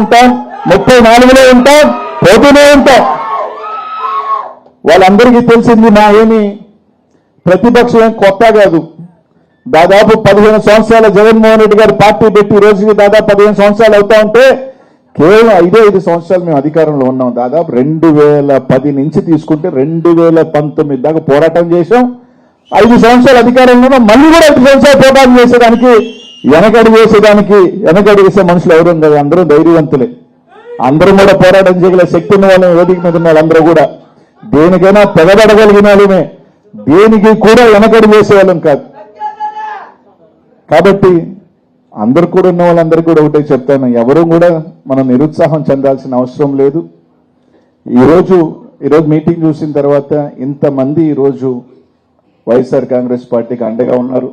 ఉంటాం, 34లో ఉంటాం, పోతూనే ఉంటాం. వాళ్ళందరికీ తెలిసింది మా ఏమి ప్రతిపక్షం కొత్త కాదు. దాదాపు 15 సంవత్సరాల జగన్మోహన్ రెడ్డి గారు పార్టీ పెట్టి రోజుకి దాదాపు 15 సంవత్సరాలు అవుతా ఉంటే కేవలం 5 సంవత్సరాలు మేము అధికారంలో ఉన్నాం. దాదాపు 2010 నుంచి తీసుకుంటే 2019 దాకా పోరాటం చేశాం. 5 సంవత్సరాలు అధికారంలో ఉన్నాం. మళ్ళీ కూడా 5 సంవత్సరాలు పోరాటం చేసేదానికి వెనకడి వేసే మనుషులు ఎవరు కదా, అందరూ ధైర్యవంతులే. అందరూ కూడా పోరాటం చేయగల శక్తి ఉన్న వాళ్ళని వేదిక మీద ఉన్న వాళ్ళందరూ కూడా దేనికైనా తెగబడగలిగిన వాళ్ళమే, దేనికి కూడా వెనకడి వేసేవాళ్ళం కాదు. కాబట్టి అందరు కూడా ఉన్న వాళ్ళందరికీ కూడా ఒకటే చెప్తాను, ఎవరు కూడా మనం నిరుత్సాహం చెందాల్సిన అవసరం లేదు. ఈరోజు మీటింగ్ చూసిన తర్వాత ఇంతమంది ఈరోజు వైఎస్ఆర్ కాంగ్రెస్ పార్టీకి అండగా ఉన్నారు.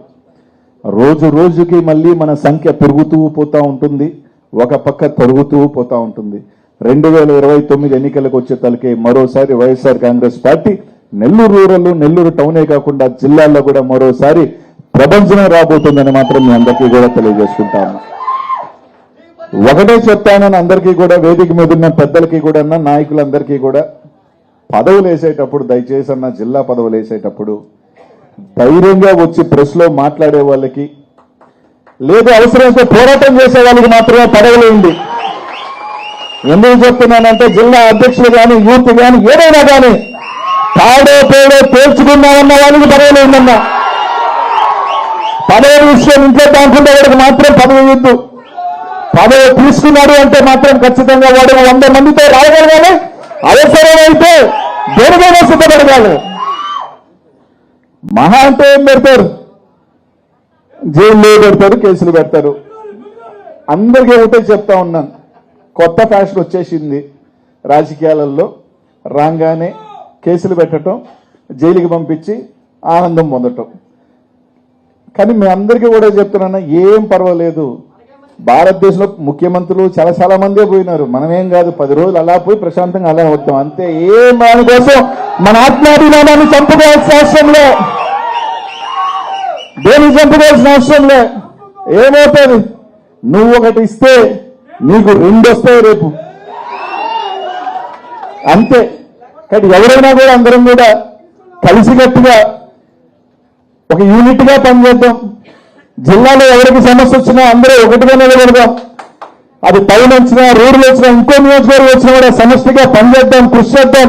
రోజు రోజుకి మళ్ళీ మన సంఖ్య పెరుగుతూ పోతా ఉంటుంది, ఒక పక్క తరుగుతూ పోతా ఉంటుంది. 2029 ఎన్నికలకు వచ్చే తలకే మరోసారి వైఎస్ఆర్ కాంగ్రెస్ పార్టీ నెల్లూరు రూరల్, నెల్లూరు టౌనే కాకుండా జిల్లాల్లో కూడా మరోసారి ప్రపంచమే రాబోతుందని మాత్రం మీ అందరికీ కూడా తెలియజేసుకుంటాను. ఒకటే చెప్తానని అందరికీ కూడా, వేదిక మీద ఉన్న పెద్దలకి కూడా, నాయకులందరికీ కూడా, పదవులు వేసేటప్పుడు దయచేసి అన్న జిల్లా పదవులు వేసేటప్పుడు ధైర్యంగా వచ్చి ప్రెస్ లో మాట్లాడే వాళ్ళకి, లేదు అవసరమైతే పోరాటం చేసే వాళ్ళకి మాత్రమే పదవులు ఉంది. ఎందుకు చెప్తున్నానంటే జిల్లా అధ్యక్షులు కానీ, యూత్ కానీ, ఏదైనా కానీ తాడో పేడో తేల్చుకున్నామన్న వాళ్ళకి పదవులు ఉందన్నా. పదవి విషయం ఇంట్లో దాంట్లో వాడికి మాత్రం పదవి ఇద్దు. పదవి తీసుకున్నాడు అంటే మాత్రం ఖచ్చితంగా వాడు 100 మందితో రాగలగాలి. అవసరమైతే దేనికైనా సిద్ధపడగాలి. మహా అంటే ఏం పెడతారు, జైల్లో పెడతారు, కేసులు పెడతారు. అందరికీ ఒకటే చెప్తా ఉన్నాను, కొత్త ఫ్యాషన్ వచ్చేసింది రాజకీయాలలో. రాగానే కేసులు పెట్టడం, జైలుకి పంపించి ఆనందం పొందటం. కానీ మీ అందరికీ కూడా చెప్తున్నా, ఏం పర్వాలేదు. భారతదేశంలో ముఖ్యమంత్రులు చాలా మందే పోయినారు, మనమేం కాదు. 10 రోజులు అలా పోయి ప్రశాంతంగా అలా వద్దాం అంతే. ఏం దానికోసం మన ఆత్మాభిమానాన్ని చంపుకోవాల్సిన అవసరం లే, దేనికి చంపుకోవాల్సిన అవసరం లే. ఏమవుతుంది, నువ్వు ఒకటి ఇస్తే నీకు 2 వస్తాయి రేపు, అంతే. కానీ ఎవరైనా కూడా అందరం కూడా కలిసికట్టుగా ఒక యూనిట్ గా పనిచేద్దాం. జిల్లాలో ఎవరికి సమస్య వచ్చినా అందరూ ఒకటిగా నిలబడదాం. అది టౌన్ వచ్చినా, రూరల్ వచ్చినా, ఇంకో నియోజకవర్గం వచ్చినా కూడా సమష్టిగా పనిచేద్దాం, కృషి చేద్దాం,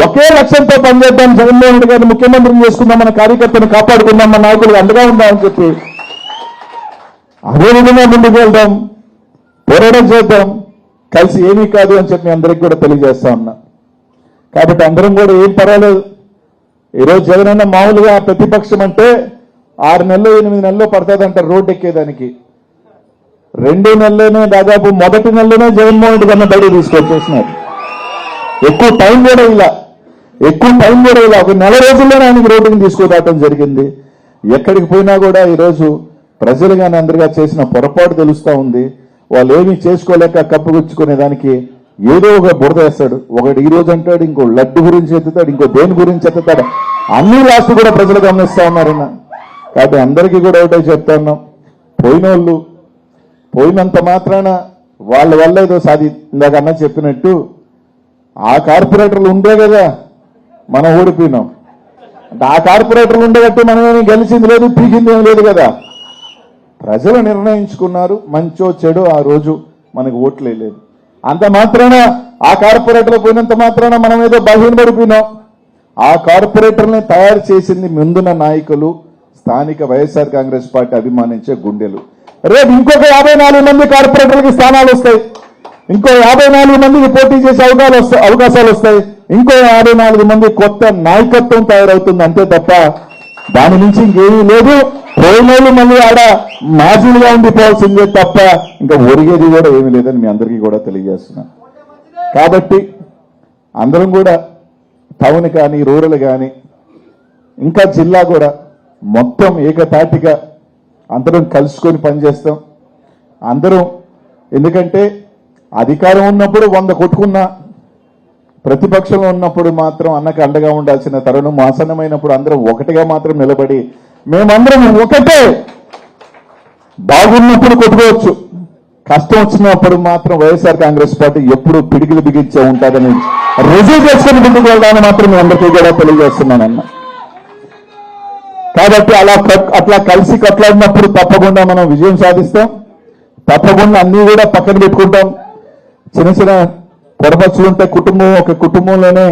ఒకే లక్ష్యంతో పనిచేద్దాం. జగన్మోహన్ రెడ్డి గారిని ముఖ్యమంత్రిని చేసుకుందాం, మన కార్యకర్తను కాపాడుకుందాం, మన నాయకులు అండగా ఉందామని చెప్పి అదే విధంగా ముందుకు వెళ్దాం, పోరాటం చేద్దాం, కలిసి ఏమీ కాదు అని చెప్పి అందరికీ కూడా తెలియజేస్తా ఉన్నా. కాబట్టి అందరం కూడా ఏం పర్వాలేదు. ఈరోజు జగనన్న మామూలుగా ప్రతిపక్షం అంటే 6 నెలలు 8 నెలలు పడుతుందంటారు రోడ్డు ఎక్కేదానికి. 2 నెలలోనే, దాదాపు మొదటి నెలలోనే జగన్మోహన్ రెడ్డి గారిని బయట తీసుకొచ్చేసినారు. ఎక్కువ టైం కూడా ఇలా ఒక నెల రోజుల్లోనే ఆయనకి రోడ్డుని తీసుకురావడం జరిగింది. ఎక్కడికి పోయినా కూడా ఈరోజు ప్రజలు కానీ అందరిగా చేసిన పొరపాటు తెలుస్తూ ఉంది. వాళ్ళు ఏమీ చేసుకోలేక కప్పుగుచ్చుకునే దానికి ఏదో ఒక బురద వేస్తాడు. ఒకటి ఈ రోజు అంటాడు, ఇంకో లడ్డు గురించి ఎత్తుతాడు, ఇంకో దేని గురించి ఎత్తుతాడు. అన్ని లాస్ట్ కూడా ప్రజలు గమనిస్తా ఉన్నారన్న. కాబట్టి అందరికీ కూడా ఒకటే చెప్తా ఉన్నాం, పోయినోళ్ళు పోయినంత మాత్రాన వాళ్ళ వల్ల ఏదో ఇందాక అన్న చెప్పినట్టు ఆ కార్పొరేటర్లు ఉండే కదా మనం ఓడిపోయినాం. అంటే ఆ కార్పొరేటర్లు ఉండేటట్టు మనమేమి గెలిచింది లేదు, పీకింది ఏం లేదు కదా. ప్రజలు నిర్ణయించుకున్నారు, మంచో చెడు ఆ రోజు మనకు ఓట్లే లేదు. అంత మాత్రాన ఆ కార్పొరేటర్లు పోయినంత మాత్రాన మనం ఏదో బలహీనపడిపోయినాం. ఆ కార్పొరేటర్ని తయారు చేసింది ముందున్న నాయకులు, స్థానిక వైఎస్ఆర్ కాంగ్రెస్ పార్టీ అభిమానించే గుండెలు. రేపు ఇంకొక 54 మంది కార్పొరేటర్లకి స్థానాలు వస్తాయి, ఇంకో 54 మందికి పోటీ చేసే అవకాశాలు వస్తాయి, ఇంకో 54 మంది కొత్త నాయకత్వం తయారవుతుంది అంతే తప్ప దాని నుంచి ఇంకేమీ లేదు. పోయినోళ్ళు మళ్ళీ ఆడ మాజీలుగా ఉండిపోవాల్సిందే తప్ప ఇంకా ఒరిగేది కూడా ఏమీ లేదని మీ అందరికీ కూడా తెలియజేస్తున్నా. కాబట్టి అందరం కూడా టౌన్ కానీ, రూరల్ కానీ, ఇంకా జిల్లా కూడా మొత్తం ఏకతాటిగా అందరం కలుసుకొని పనిచేస్తాం. అందరం, ఎందుకంటే అధికారం ఉన్నప్పుడు 100 కొట్టుకున్నా, ప్రతిపక్షంలో ఉన్నప్పుడు మాత్రం అన్నకు అండగా ఉండాల్సిన తరుణం ఆసన్నమైనప్పుడు అందరం ఒకటిగా మాత్రం నిలబడి మేమందరం ఒకటే. బాగున్నప్పుడు కొట్టుకోవచ్చు, కష్టం వచ్చినప్పుడు మాత్రం వైఎస్ఆర్ కాంగ్రెస్ పార్టీ ఎప్పుడు పిడికిలు బిగించే ఉంటుందని రుజువు చేసుకుని ముందుకు వెళ్ళడానికి మాత్రం మీ అందరికీ కూడా తెలియజేస్తున్నానన్న. కాబట్టి అట్లా కలిసి కట్లాడినప్పుడు తప్పకుండా మనం విజయం సాధిస్తాం. తప్పకుండా అన్ని కూడా పక్కన పెట్టుకుంటాం. చిన్న చిన్న పొరపచ్చులు ఉంటాయి. ఒక కుటుంబంలోనే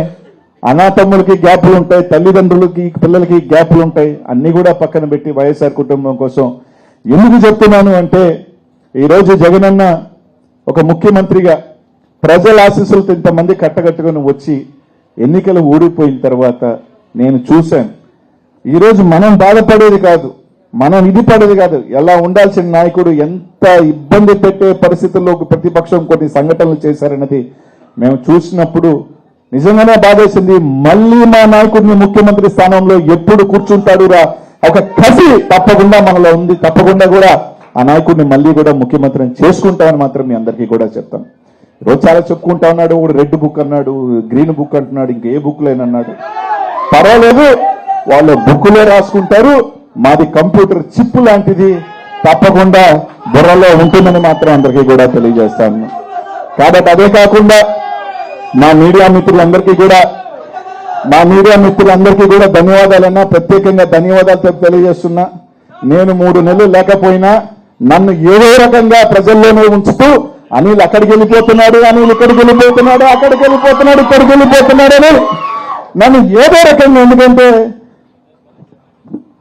అనాథమ్ములకి గ్యాపులు ఉంటాయి, తల్లిదండ్రులకి పిల్లలకి గ్యాపులు ఉంటాయి. అన్ని కూడా పక్కన పెట్టి వైఎస్ఆర్ కుటుంబం కోసం ఎందుకు చెప్తున్నాను అంటే, ఈరోజు జగనన్న ఒక ముఖ్యమంత్రిగా ప్రజల ఆశీస్సులతో ఇంతమంది కట్టగట్టుకుని వచ్చి ఎన్నికలు ఓడిపోయిన తర్వాత నేను చూశాను. ఈరోజు మనం బాధపడేది కాదు, మనం ఇది పడేది కాదు, ఎలా ఉండాల్సిన నాయకుడు ఎంత ఇబ్బంది పెట్టే పరిస్థితుల్లో ప్రతిపక్షం కొన్ని సంఘటనలు చేశారన్నది మేము చూసినప్పుడు నిజంగానే బాధేసింది. మళ్ళీ మా నాయకుడిని ముఖ్యమంత్రి స్థానంలో ఎప్పుడు కూర్చుంటాడు రా ఒక కసి తప్పకుండా మనలో ఉంది. తప్పకుండా కూడా ఆ నాయకుడిని మళ్ళీ కూడా ముఖ్యమంత్రిని చేసుకుంటామని మాత్రం మీ అందరికీ కూడా చెప్తాం. ఈరోజు చాలా చెప్పుకుంటా ఉన్నాడు, ఒకడు రెడ్ బుక్ అన్నాడు, గ్రీన్ బుక్ అంటున్నాడు, ఇంకే బుక్ లేనన్నాడు. పర్వాలేదు, వాళ్ళు బుక్కులే రాసుకుంటారు, మాది కంప్యూటర్ చిప్ లాంటిది, తప్పకుండా బుర్రలో ఉంటుందని మాత్రం అందరికీ కూడా తెలియజేస్తాను. కాబట్టి అదే కాకుండా మా మీడియా మిత్రులందరికీ కూడా ధన్యవాదాలన్నా, ప్రత్యేకంగా ధన్యవాదాలు తెలియజేస్తున్నా. నేను 3 నెలలు లేకపోయినా నన్ను ఏదో రకంగా ప్రజల్లోనే ఉంచుతూ అనిల్ అక్కడికి వెళ్ళిపోతున్నాడు, అనిల్ ఇక్కడికి వెళ్ళిపోతున్నాడు, అక్కడికి వెళ్ళిపోతున్నాడు, ఇక్కడికి వెళ్ళిపోతున్నాడు అని నన్ను ఏదో రకంగా, ఎందుకంటే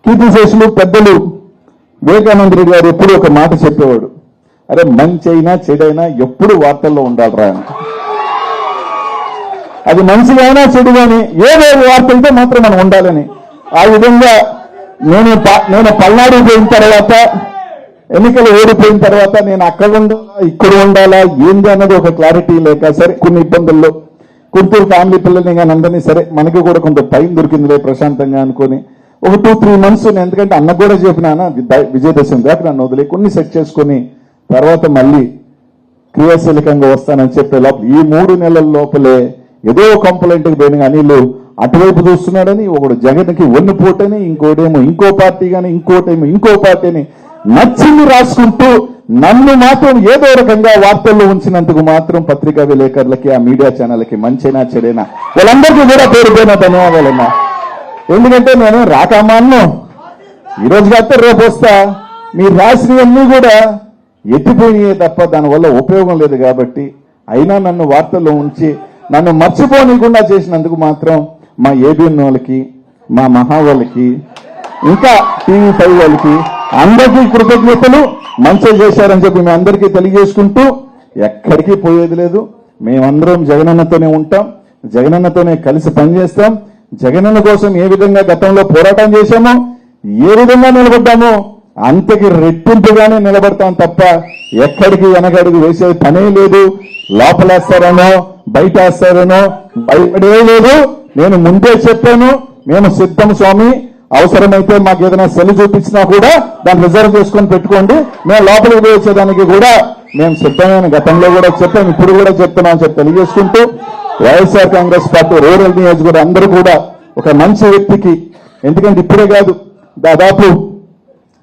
కీర్తిశేషులు పెద్దలు వివేకానంద రెడ్డి గారు ఎప్పుడు ఒక మాట చెప్పేవాడు, అరే మంచి అయినా చెడైనా ఎప్పుడు వార్తల్లో ఉండాలిరా అని. అది మంచిగానా చెడుగాని ఏదో వార్తలతో మాత్రం మనం ఉండాలని. ఆ విధంగా నేను పల్నాడు పోయిన తర్వాత, ఎన్నికలు ఓడిపోయిన తర్వాత నేను అక్కడ ఉండాలా ఇక్కడ ఉండాలా ఏంది అన్నది ఒక క్లారిటీ లేక, సరే కొన్ని ఇబ్బందుల్లో గుంటూరు ఫ్యామిలీ పిల్లల్ని కానీ అందరినీ, సరే మనకి కూడా కొంత టైం దొరికిందిలే ప్రశాంతంగా అనుకుని ఒక 2-3 months, ఎందుకంటే అన్న కూడా చెప్పినానా విజయదశమి దాకా నన్ను వదిలే కొన్ని సెట్ చేసుకుని తర్వాత మళ్ళీ క్రియాశీలకంగా వస్తానని చెప్పే లోపల ఈ 3 నెలల లోపలే ఏదో కంప్లైంట్కి పోయిన అనిలు అటువైపు చూస్తున్నాడని, ఒకడు జగన్కి వన్నుపోటని, ఇంకోటేమో ఇంకో పార్టీ కానీ, ఇంకోటేమో ఇంకో పార్టీని నచ్చింది రాసుకుంటూ నన్ను మాత్రం ఏదో రకంగా వార్తల్లో ఉంచినందుకు మాత్రం పత్రికా విలేకరులకి, ఆ మీడియా ఛానల్కి మంచైనా చెడైనా వాళ్ళందరికీ కూడా పేరు పోయిన ధన్యవాదాలన్నా. ఎందుకంటే నేను రాకమాను ఈరోజు కాస్తే రేపు వస్తా, మీరు రాసినవన్నీ కూడా ఎత్తిపోయినాయే తప్ప దానివల్ల ఉపయోగం లేదు. కాబట్టి అయినా నన్ను వార్తల్లో ఉంచి నన్ను మర్చిపోనీయకుండా చేసినందుకు మాత్రం మా ఏబిఎన్ వాళ్ళకి, మా మహా వాళ్ళకి, ఇంకా TV5 వాళ్ళకి అందరికీ కృతజ్ఞతలు. మంచిగా చేశారని చెప్పి మీ అందరికీ తెలియజేసుకుంటూ ఎక్కడికి పోయేది లేదు. మేమందరం జగనన్నతోనే ఉంటాం, జగనన్నతోనే కలిసి పనిచేస్తాం. జగనన్న కోసం ఏ విధంగా గతంలో పోరాటం చేశామో, ఏ విధంగా నిలబడ్డామో అంతకి రెట్టింపుగానే నిలబడతాం తప్ప ఎక్కడికి వెనకడుగు వేసే పనే లేదు. లోపలేస్తారనో బయట వేస్తారనో భయపడే లేదు. నేను ముందే చెప్పాను, మేము సిద్ధం స్వామి, అవసరమైతే మాకు ఏదైనా సెల్ చూపించినా కూడా దాన్ని రిజర్వ్ చేసుకొని పెట్టుకోండి, మేము లోపలికి వేసేదానికి కూడా మేము సిద్ధమైన గతంలో కూడా చెప్పాము, ఇప్పుడు కూడా చెప్తున్నామని చెప్పి తెలియజేసుకుంటూ వైఎస్ఆర్ కాంగ్రెస్ పార్టీ రూరల్ నియోజకవర్గం అందరూ కూడా ఒక మంచి వ్యక్తికి, ఎందుకంటే ఇప్పుడే కాదు, దాదాపు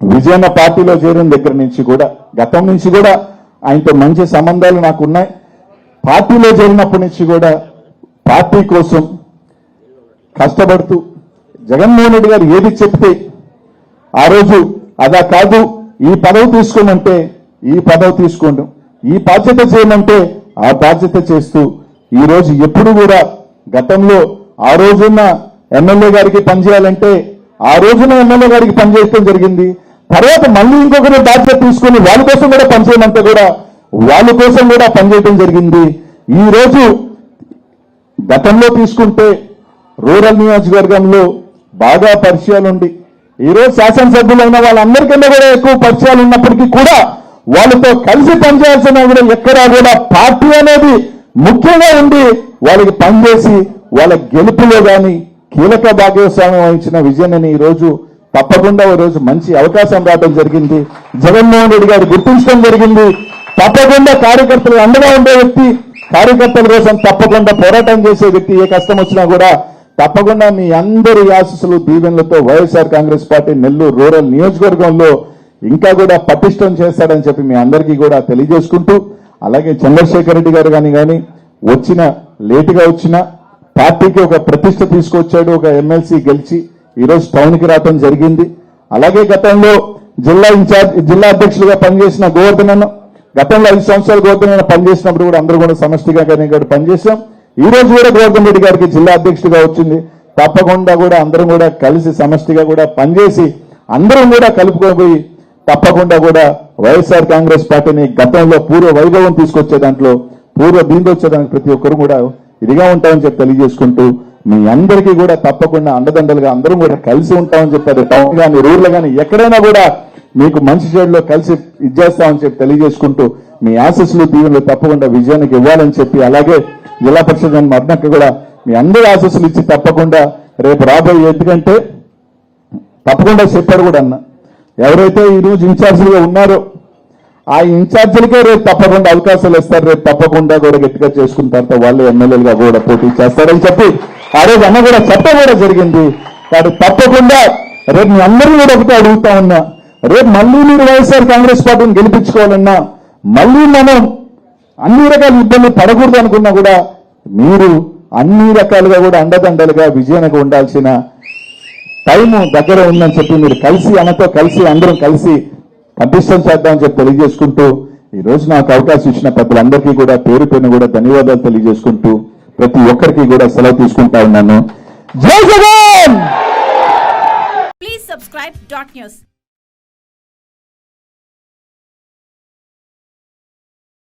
విజయన్న పార్టీలో చేరిన దగ్గర నుంచి కూడా, గతం నుంచి కూడా ఆయనతో మంచి సంబంధాలు నాకు ఉన్నాయి. పార్టీలో చేరినప్పటి నుంచి కూడా పార్టీ కోసం కష్టపడుతూ జగన్మోహన్ రెడ్డి గారు ఏది చెప్తే ఆ రోజు అదా కాదు, ఈ పదవి తీసుకోమంటే ఈ పదవి తీసుకోండి, ఈ బాధ్యత చేయమంటే ఆ బాధ్యత చేస్తూ ఈ రోజు ఎప్పుడు కూడా గతంలో ఆ రోజున్న ఎమ్మెల్యే గారికి పనిచేయాలంటే ఆ రోజున ఎమ్మెల్యే గారికి పనిచేయడం జరిగింది. తర్వాత మళ్ళీ ఇంకొకరి బాధ్యత తీసుకుని వాళ్ళ కోసం కూడా పనిచేయమంటే కూడా వాళ్ళ కోసం కూడా పనిచేయడం జరిగింది. ఈ రోజు గతంలో తీసుకుంటే రూరల్ నియోజకవర్గంలో బాగా పరిచయాలు ఉండి, ఈరోజు శాసనసభ్యులైన వాళ్ళందరికన్నా కూడా ఎక్కువ పరిచయాలు ఉన్నప్పటికీ కూడా వాళ్ళతో కలిసి పనిచేయాల్సిన కూడా ఎక్కడా కూడా పార్టీ అనేది ముఖ్యంగా ఉండి వాళ్ళకి పనిచేసి వాళ్ళ గెలుపులో కానీ కీలక భాగస్వామ్యం వహించిన విజయన్ని ఈ రోజు తప్పకుండా ఓ రోజు మంచి అవకాశం రావడం జరిగింది. జగన్మోహన్ రెడ్డి గారు గుర్తించడం జరిగింది. తప్పకుండా కార్యకర్తలు అండగా ఉండే వ్యక్తి, కార్యకర్తల కోసం తప్పకుండా పోరాటం చేసే వ్యక్తి, ఏ కష్టం వచ్చినా కూడా తప్పకుండా మీ అందరి ఆశీస్సులు దీవెనలతో వైఎస్ఆర్ కాంగ్రెస్ పార్టీ నెల్లూరు రూరల్ నియోజకవర్గంలో ఇంకా కూడా పటిష్టం చేస్తాడని చెప్పి మీ అందరికీ కూడా తెలియజేసుకుంటూ, అలాగే చంద్రశేఖర్ రెడ్డి గారు కానీ వచ్చిన లేటుగా వచ్చిన పార్టీకి ఒక ప్రతిష్ట తీసుకొచ్చాడు. ఒక ఎమ్మెల్సీ గెలిచి ఈరోజు టౌన్కి రావడం జరిగింది. అలాగే గతంలో జిల్లా అధ్యక్షులుగా పనిచేసిన గోవర్ధన్ అన్న, గతంలో 5 సంవత్సరాలు గోవర్ధన్ అన్న పనిచేసినప్పుడు కూడా అందరూ కూడా సమష్టిగా కానీ పనిచేశాం. ఈ రోజు కూడా గోవర్ధన్ రెడ్డి గారికి జిల్లా అధ్యక్షుడిగా వచ్చింది. తప్పకుండా కూడా అందరం కూడా కలిసి సమష్టిగా కూడా పనిచేసి అందరం కూడా కలుపుకోబోయి తప్పకుండా కూడా వైఎస్ఆర్ కాంగ్రెస్ పార్టీని గతంలో పూర్వ వైభవం తీసుకొచ్చే దాంట్లో పూర్వ బిందు వచ్చేదానికి ప్రతి ఒక్కరు కూడా ఇదిగా ఉంటామని చెప్పి తెలియజేసుకుంటూ, మీ అందరికీ కూడా తప్పకుండా అండదండలుగా అందరం కూడా కలిసి ఉంటామని చెప్పారు. టౌన్ కానీ రూరల్ కానీ ఎక్కడైనా కూడా మీకు మంచి చెడులో కలిసి ఇచ్చేస్తామని చెప్పి తెలియజేసుకుంటూ, మీ ఆశీస్సులు దీవెనలు తప్పకుండా విజయానికి ఇవ్వాలని చెప్పి, అలాగే జిల్లా పరిషత్ మరణకు కూడా మీ అందరి ఆశీస్సులు ఇచ్చి తప్పకుండా రేపు రాబోయే, ఎందుకంటే తప్పకుండా చెప్పారు కూడా అన్న, ఎవరైతే ఈరోజు ఇన్ఛార్జీలుగా ఉన్నారో ఆ ఇన్ఛార్జీలకే రేపు తప్పకుండా అవకాశాలు ఇస్తారు. రేపు తప్పకుండా కూడా గట్టిగా చేసుకున్న తర్వాత వాళ్ళు ఎమ్మెల్యేలుగా కూడా పోటీ చేస్తారని చెప్పి ఆ రోజు అన్న కూడా చెప్పడం కూడా జరిగింది. కాబట్టి తప్పకుండా రేపు మీ అందరినీ కూడా ఒకటే అడుగుతా ఉన్నా, రేపు మళ్ళీ మీరు వైఎస్ఆర్ కాంగ్రెస్ పార్టీని గెలిపించుకోవాలన్నా, మళ్ళీ మనం అన్ని రకాల ఇబ్బందులు పడకూడదు అనుకున్నా కూడా మీరు అన్ని రకాలుగా కూడా అండదండలుగా విజయానికి ఉండాల్సిన టైము దగ్గర ఉందని చెప్పి మీరు కలిసి అన్నతో కలిసి అందరం కలిసి పటిష్టం చేద్దామని చెప్పి తెలియజేసుకుంటూ, ఈ రోజు నాకు అవకాశం ఇచ్చిన పెద్దలందరికీ కూడా పేరు పేరున కూడా ధన్యవాదాలు తెలియజేసుకుంటూ ప్రతి ఒక్కరికి కూడా సెలవు తీసుకుంటా ఉన్నాను. జై Jagan. Please subscribe dot news.